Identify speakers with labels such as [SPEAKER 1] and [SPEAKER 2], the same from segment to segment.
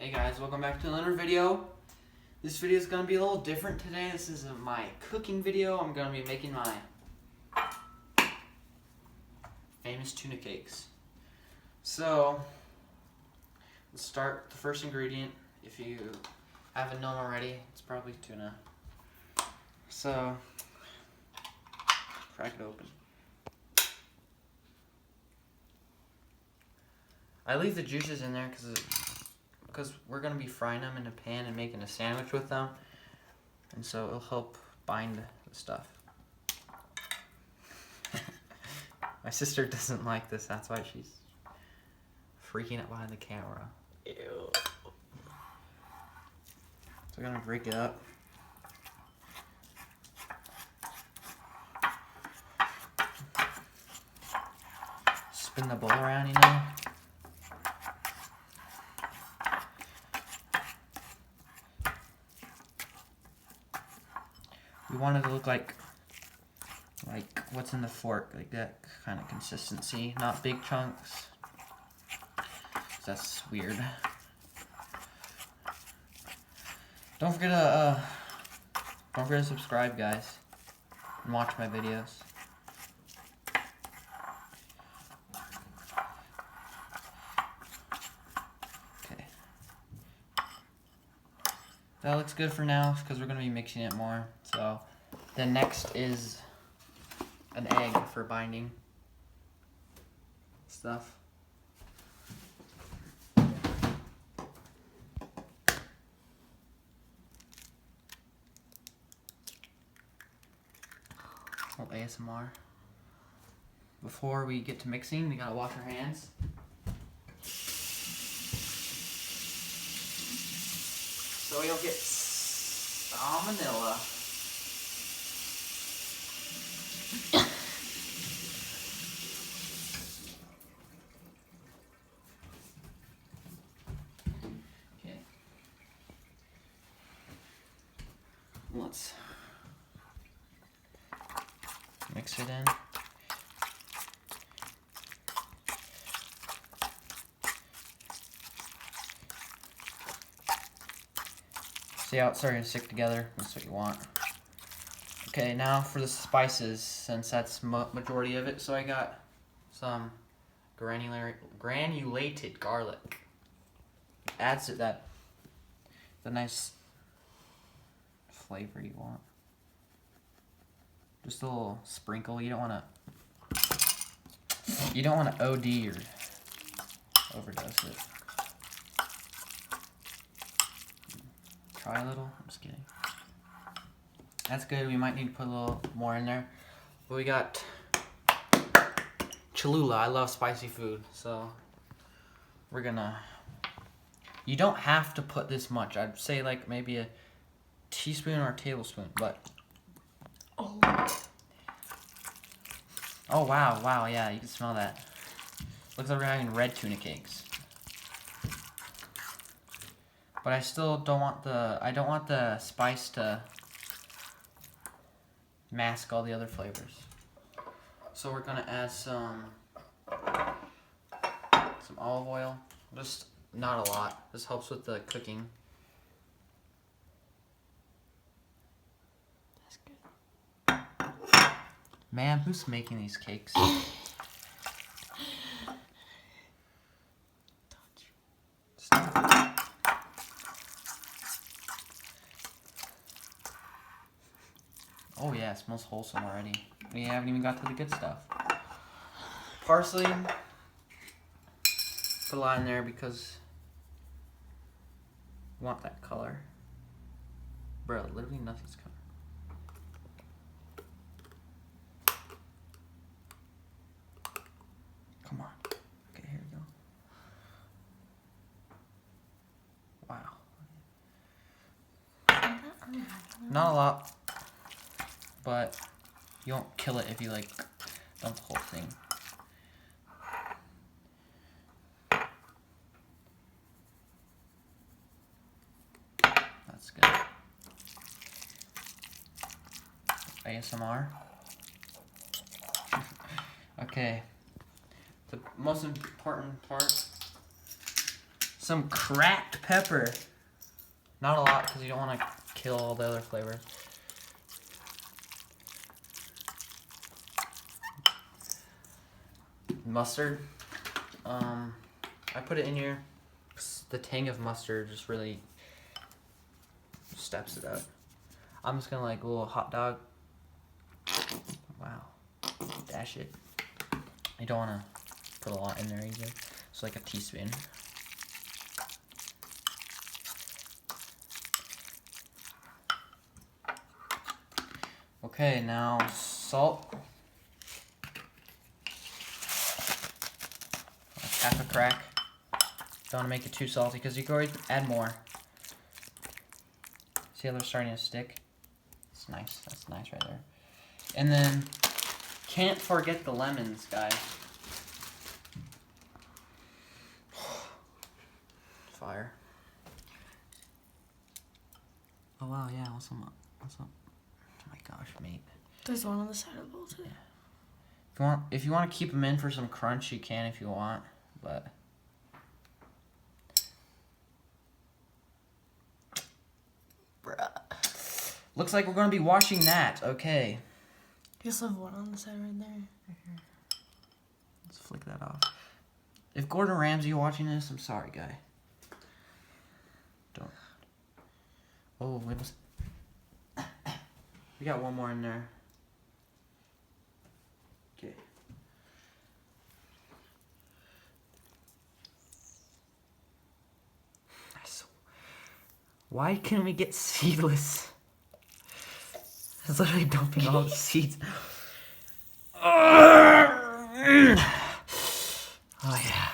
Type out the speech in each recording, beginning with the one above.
[SPEAKER 1] Hey guys, welcome back to another video. This video is going to be a little different today. This is my cooking video. I'm going to be making my famous tuna cakes. So, let's start with the first ingredient. If you haven't known already, it's probably tuna. So, crack it open. I leave the juices in there because we're going to be frying them in a pan and making a sandwich with them. And so it'll help bind the stuff. My sister doesn't like this, that's why she's freaking out behind the camera. Ew. So we're going to break it up. Spin the bowl around, you know. We want it to look like what's in the fork, like that kind of consistency, not big chunks. That's weird. Don't forget to subscribe, guys, and watch my videos. Okay. That looks good for now because we're going to be mixing it more. So then next is an egg for binding stuff. Little ASMR. Before we get to mixing, we gotta wash our hands. So we don't get salmonella. Okay. Let's mix it in. See how it's starting to stick together? That's what you want. Okay, now for the spices, since that's majority of it. So I got some granulated garlic. Adds to that the nice flavor you want. Just a little sprinkle. You don't want to OD or overdose it. Try a little. I'm just kidding. That's good. We might need to put a little more in there. But we got Cholula. I love spicy food, so we're gonna. You don't have to put this much. I'd say like maybe a teaspoon or a tablespoon, but. Oh wow, yeah, you can smell that. Looks like we're having red tuna cakes. But I still don't want I don't want the spice to mask all the other flavors. So we're gonna add some olive oil. Just not a lot. This helps with the cooking. Man, who's making these cakes? Stop. Oh yeah, it smells wholesome already. We haven't even got to the good stuff. Parsley. Put a lot in there because we want that color. Bro, literally nothing's coming. Come on. Okay, here we go. Wow. Not a lot, but you won't kill it if you like dump the whole thing. That's good. ASMR. Okay. The most important part, some cracked pepper. Not a lot because you don't want to kill all the other flavors. Mustard. I put it in here. The tang of mustard just really steps it up. I'm just gonna like a little hot dog. Wow. Dash it. You don't wanna put a lot in there either. It's like a teaspoon. Okay, now salt. Half a crack. Don't want to make it too salty because you can always add more. See how they're starting to stick? It's nice. That's nice right there. And then, can't forget the lemons, guys. Fire. Oh wow, yeah. What's up? Oh my gosh, mate.
[SPEAKER 2] There's one on the side of the bowl too.
[SPEAKER 1] Yeah. If you want to keep them in for some crunch, you can if you want, but. Looks like we're going to be washing that. Okay.
[SPEAKER 2] You also have one on the side right there.
[SPEAKER 1] Let's flick that off. If Gordon Ramsay watching this, I'm sorry, guy. Don't. Oh, we got one more in there. Okay. Why can't we get seedless? It's literally dumping all the seeds. Oh yeah.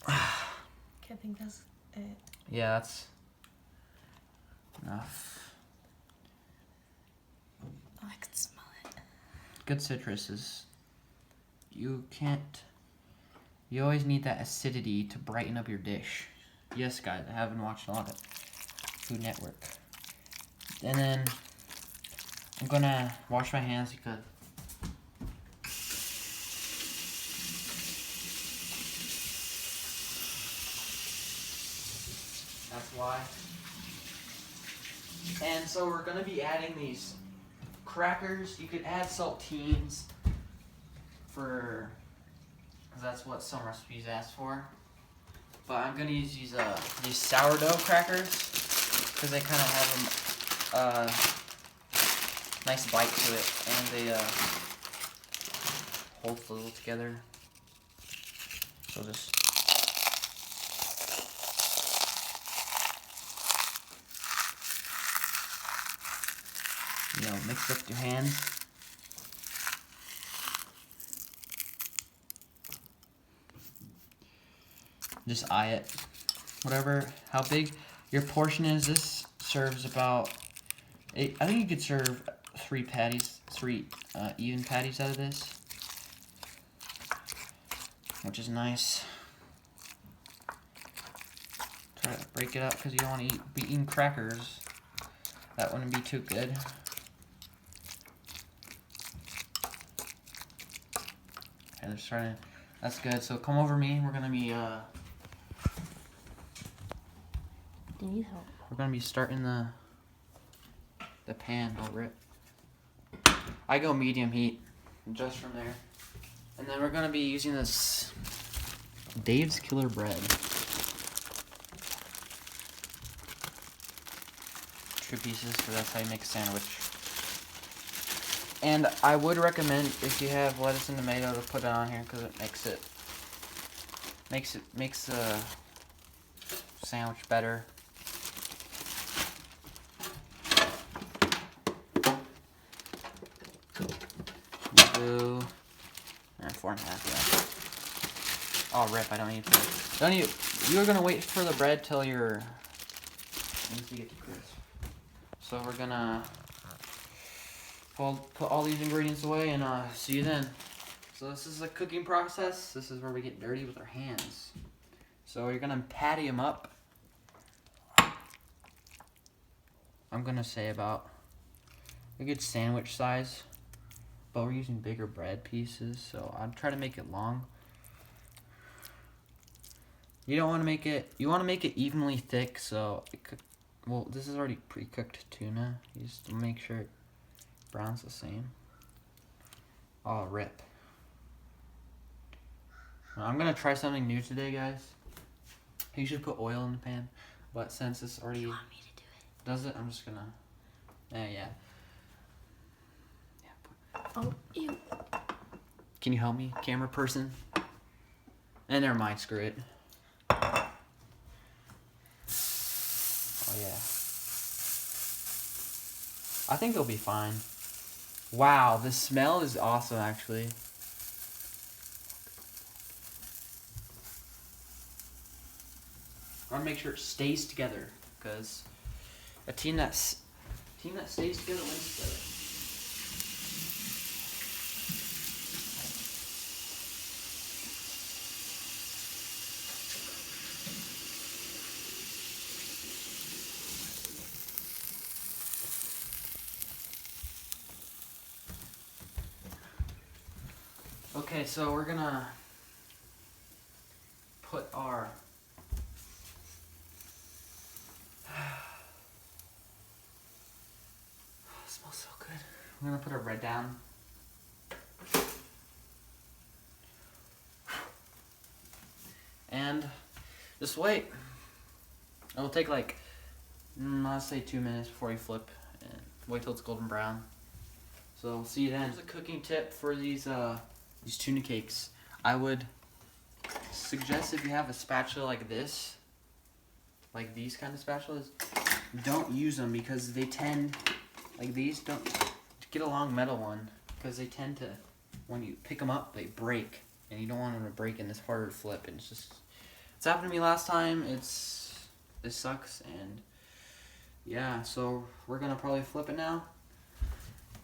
[SPEAKER 2] Okay, I think that's it.
[SPEAKER 1] Yeah, that's enough.
[SPEAKER 2] Oh, I could smell it.
[SPEAKER 1] Good citrus is. You always need that acidity to brighten up your dish. Yes, guys, I haven't watched a lot of Food Network. And then I'm gonna wash my hands because that's why. And so we're gonna be adding these crackers. You could add saltines for, cause that's what some recipes ask for. But I'm gonna use these sourdough crackers because they kind of have a nice bite to it, and they hold a little together. So just mix it with your hands. Just eye it. Whatever, how big your portion is, this serves about, I think you could serve three even patties out of this, which is nice. Try to break it up because you don't want to be eating crackers. That wouldn't be too good. Okay, they're starting. That's good. So come over me. We're gonna be
[SPEAKER 2] Do you need help?
[SPEAKER 1] We're gonna be starting the pan over it. I go medium heat, just from there. And then we're gonna be using this Dave's Killer Bread. 2 pieces, so that's how you make a sandwich. And I would recommend, if you have lettuce and tomato, to put it on here because it makes the sandwich better. Do 4.5, yeah. Oh, rip! I don't need to. You're gonna wait for the bread till once you get to crisp. So we're gonna put all these ingredients away and see you then. So this is the cooking process. This is where we get dirty with our hands. So you're gonna patty them up. I'm gonna say about a good sandwich size. But we're using bigger bread pieces, so I'll try to make it long. You don't want to make it. You want to make it evenly thick. So, well, this is already pre-cooked tuna. You just make sure it browns the same. Oh, rip. I'm gonna try something new today, guys. You should put oil in the pan, but since it's already.
[SPEAKER 2] You want me to do it?
[SPEAKER 1] Does it? I'm just gonna. Yeah.
[SPEAKER 2] Oh, ew.
[SPEAKER 1] Can you help me, camera person? And never mind, screw it. Oh yeah. I think it'll be fine. Wow, the smell is awesome actually. I want to make sure it stays together, because a team that stays together wins together. Okay, so we're gonna put our smells so good. We're gonna put our bread down. And just wait. It'll take like, I'll say 2 minutes before you flip, and wait till it's golden brown. So we'll see you then. Here's a cooking tip for these tuna cakes. I would suggest, if you have a spatula like this, like these kind of spatulas, don't use them, because they tend, like these, don't get a long metal one, because they tend to, when you pick them up, they break, and you don't want them to break in this harder flip. And it's happened to me last time. It sucks. And yeah, so we're gonna probably flip it now.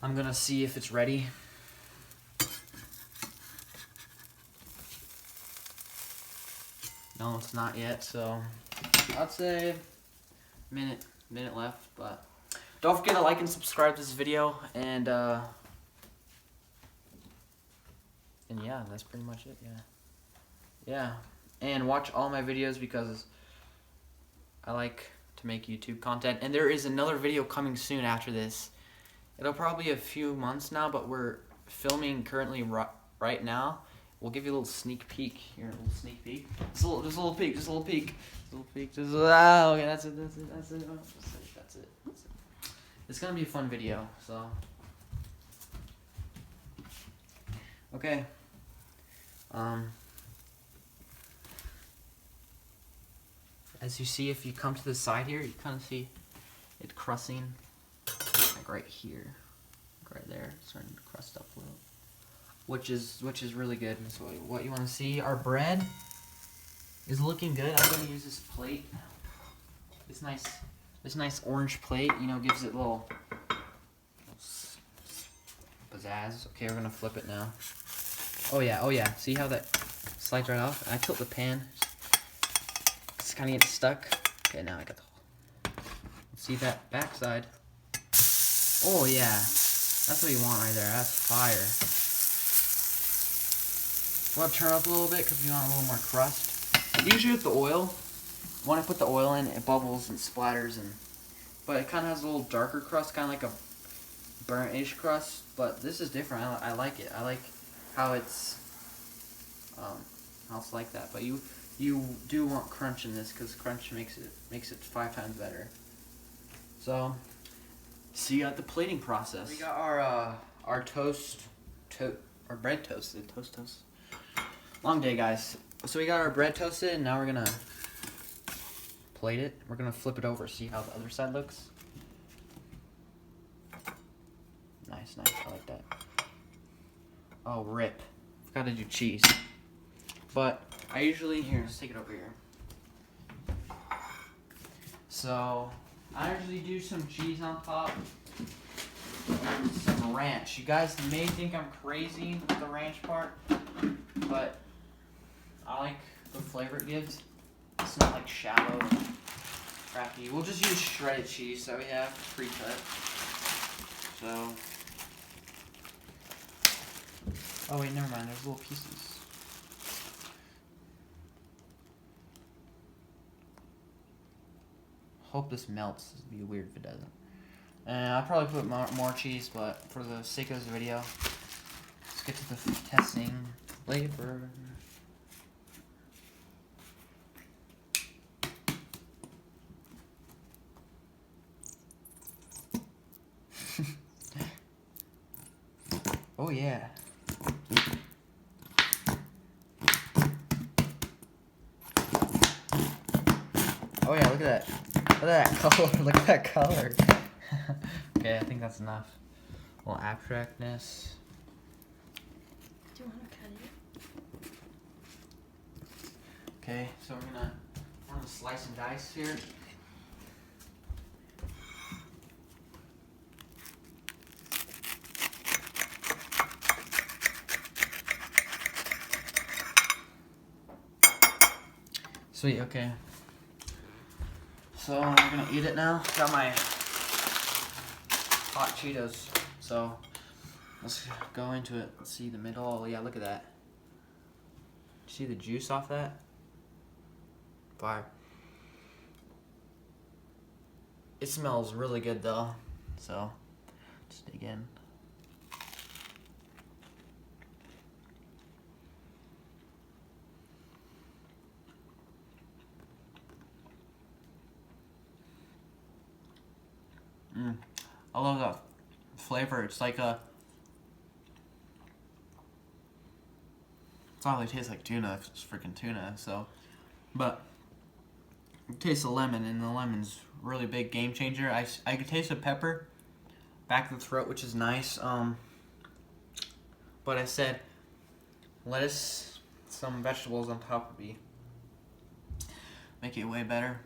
[SPEAKER 1] I'm gonna see if it's ready. No, it's not yet, so I'd say minute left. But don't forget to like and subscribe to this video, and yeah, that's pretty much it. Yeah, and watch all my videos, because I like to make YouTube content, and there is another video coming soon after this. It'll probably be a few months now, but we're filming currently right now. We'll give you a little sneak peek here. A little sneak peek. Just a little peek. Okay, that's it. It's gonna be a fun video. So, okay. As you see, if you come to the side here, you kind of see it crusting, like right here, right there, starting to crust up a little. Which is really good. So what you want to see, our bread is looking good. I'm gonna use this plate. This nice orange plate, gives it a little pizzazz. Okay, we're gonna flip it now. Oh yeah. See how that slides right off? I tilt the pan. It's kind of getting stuck. Okay, now I got the hole. See that backside? Oh yeah, that's what you want right there. That's fire. Want to turn up a little bit, because we want a little more crust. Usually with the oil, when I put the oil in, it bubbles and splatters, but it kind of has a little darker crust, kind of like a burnt-ish crust. But this is different. I like it. I like how it's like that. But you do want crunch in this, because crunch makes it 5 times better. So see you at the plating process. We got our bread toasted. Toast. Long day, guys. So we got our bread toasted, and now we're gonna plate it. We're gonna flip it over, see how the other side looks. Nice. I like that. Oh, rip. Forgot to do cheese. But I usually, here, let's take it over here. So I usually do some cheese on top. Some ranch. You guys may think I'm crazy with the ranch part, but I like the flavor it gives. It's not like shallow and crappy. We'll just use shredded cheese that we have pre-cut. So, oh wait, never mind. There's little pieces. hope this melts. It'd be weird if it doesn't. And I'll probably put more cheese, but for the sake of this video, let's get to the testing flavor. Oh yeah. Oh yeah, look at that. Look at that color. Look at that color. Okay, I think that's enough. A little abstractness.
[SPEAKER 2] Do you want to cut it?
[SPEAKER 1] Okay, so we're gonna slice and dice here. Sweet, okay. So we're gonna eat it now. Got my hot Cheetos. So let's go into it. Let's see the middle. Oh yeah, look at that. See the juice off that? Fire. It smells really good though. So just dig in. I love the flavor. It's like a. It's not really tastes like tuna. It's freaking tuna. So, but it tastes the lemon, and the lemon's really big game changer. I could taste the pepper back of the throat, which is nice. But I said lettuce, some vegetables on top would be make it way better.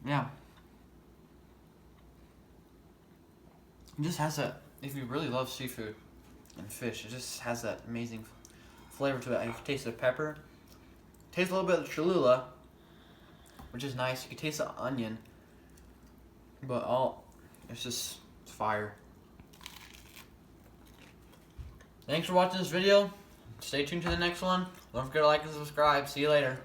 [SPEAKER 1] Yeah. It just has that, if you really love seafood and fish, it just has that amazing flavor to it. I can taste the pepper. Taste a little bit of Cholula, which is nice. You can taste the onion. But it's just fire. Thanks for watching this video. Stay tuned to the next one. Don't forget to like and subscribe. See you later.